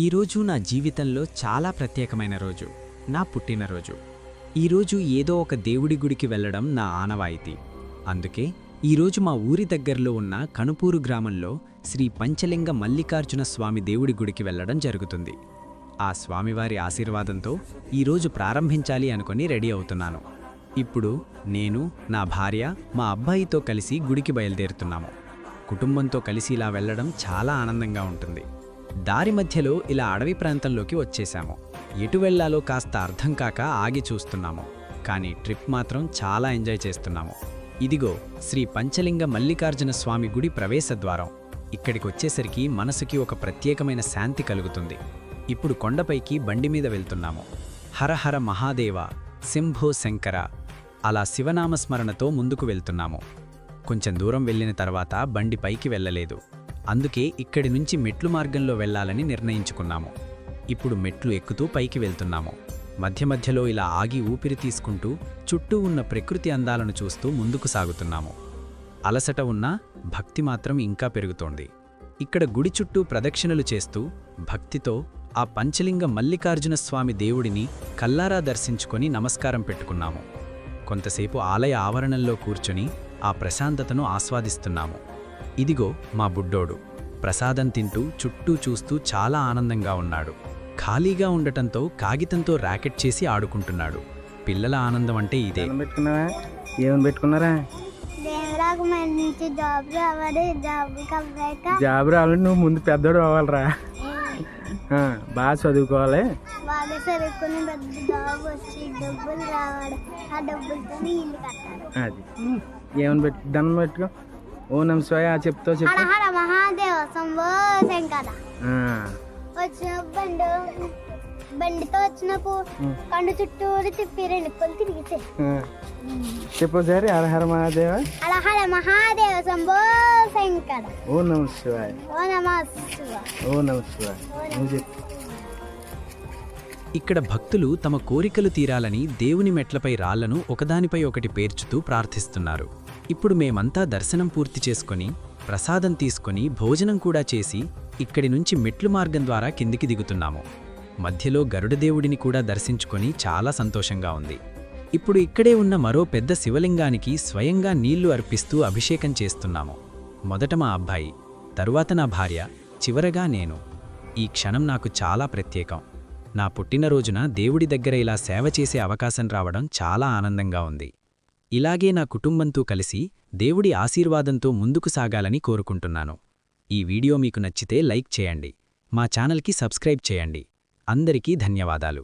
ఈరోజు నా జీవితంలో చాలా ప్రత్యేకమైన రోజు, నా పుట్టినరోజు. ఈరోజు ఏదో ఒక దేవుడి గుడికి వెళ్ళడం నా ఆనవాయితీ. అందుకే ఈరోజు మా ఊరి దగ్గరలో ఉన్న కనుపూరు గ్రామంలో శ్రీ పంచలింగ మల్లికార్జున స్వామి దేవుడి గుడికి వెళ్ళడం జరుగుతుంది. ఆ స్వామివారి ఆశీర్వాదంతో ఈరోజు ప్రారంభించాలి అనుకొని రెడీ అవుతున్నాను. ఇప్పుడు నేను, నా భార్య, మా అబ్బాయితో కలిసి గుడికి బయలుదేరుతున్నాము. కుటుంబంతో కలిసి ఇలా వెళ్ళడం చాలా ఆనందంగా ఉంటుంది. దారి మధ్యలో ఇలా అడవి ప్రాంతంలోకి వచ్చేశాము. ఎటు వెళ్లాలో కాస్త అర్థం కాక ఆగి చూస్తున్నాము. కానీ ట్రిప్ మాత్రం చాలా ఎంజాయ్ చేస్తున్నాము. ఇదిగో శ్రీ పంచలింగ మల్లికార్జున స్వామి గుడి ప్రవేశద్వారం. ఇక్కడికొచ్చేసరికి మనసుకి ఒక ప్రత్యేకమైన శాంతి కలుగుతుంది. ఇప్పుడు కొండపైకి బండి మీద వెళ్తున్నాము. హరహర మహాదేవ, శంభో శంకర అలా శివనామస్మరణతో ముందుకు వెళ్తున్నాము. కొంచెం దూరం వెళ్ళిన తర్వాత బండి పైకి వెళ్ళలేదు. అందుకే ఇక్కడి నుంచి మెట్లు మార్గంలో వెళ్లాలని నిర్ణయించుకున్నాము. ఇప్పుడు మెట్లు ఎక్కుతూ పైకి వెళ్తున్నాము. మధ్య మధ్యలో ఇలా ఆగి ఊపిరి తీసుకుంటూ చుట్టూ ఉన్న ప్రకృతి అందాలను చూస్తూ ముందుకు సాగుతున్నాము. అలసట ఉన్నా భక్తి మాత్రం ఇంకా పెరుగుతోంది. ఇక్కడ గుడి చుట్టూ ప్రదక్షిణలు చేస్తూ భక్తితో ఆ పంచలింగ మల్లికార్జున స్వామి దేవుడిని కల్లారా దర్శించుకొని నమస్కారం పెట్టుకున్నాము. కొంతసేపు ఆలయ ఆవరణంలో కూర్చొని ఆ ప్రశాంతతను ఆస్వాదిస్తున్నాము. ఇదిగో మా బుడ్డోడు ప్రసాదం తింటూ చుట్టూ చూస్తూ చాలా ఆనందంగా ఉన్నాడు. ఖాళీగా ఉండటంతో కాగితంతో ర్యాకెట్ చేసి ఆడుకుంటున్నాడు. పిల్లల ఆనందం అంటే ఇదే. జాబ్ రావాలంటే నువ్వు ముందు పెద్దోడు అవ్వాలరా, బాగా చదువుకోవాలి. అది ఏమని పెట్టి దండం పెట్టుకో. ఓ నమస్వాయ చెప్తావు చెప్పు. మహాదేవ శంభో శంకర. వచ్చిన బండితో వచ్చినప్పుడు కండు చుట్టూరు తిప్పి రెండు కొలు తిరిగితే చెప్పు సరే. హరహర మహాదేవ, హరహర మహాదేవ శంభో శంకర. ఓ నమ శివాయ, ఓ నమ శివాయ, ఓ నమ శివాయ. నువ్వు చెప్పు. ఇక్కడ భక్తులు తమ కోరికలు తీరాలని దేవుని మెట్లపై రాళ్లను ఒకదానిపై ఒకటి పేర్చుతూ ప్రార్థిస్తున్నారు. ఇప్పుడు మేమంతా దర్శనం పూర్తి చేసుకొని ప్రసాదం తీసుకొని భోజనం కూడా చేసి ఇక్కడి నుంచి మెట్లు మార్గం ద్వారా కిందికి దిగుతున్నాము. మధ్యలో గరుడదేవుడిని కూడా దర్శించుకొని చాలా సంతోషంగా ఉంది. ఇప్పుడు ఇక్కడే ఉన్న మరో పెద్ద శివలింగానికి స్వయంగా నీళ్లు అర్పిస్తూ అభిషేకం చేస్తున్నాము. మొదట మా అబ్బాయి, తరువాత నా భార్య, చివరగా నేను. ఈ క్షణం నాకు చాలా ప్రత్యేకం. నా పుట్టినరోజున దేవుడి దగ్గర ఇలా సేవ చేసే అవకాశం రావడం చాలా ఆనందంగా ఉంది. ఇలాగే నా కుటుంబంతో కలిసి దేవుడి ఆశీర్వాదంతో ముందుకు సాగాలని కోరుకుంటున్నాను. ఈ వీడియో మీకు నచ్చితే లైక్ చేయండి, మా ఛానల్కి సబ్స్క్రైబ్ చేయండి. అందరికీ ధన్యవాదాలు.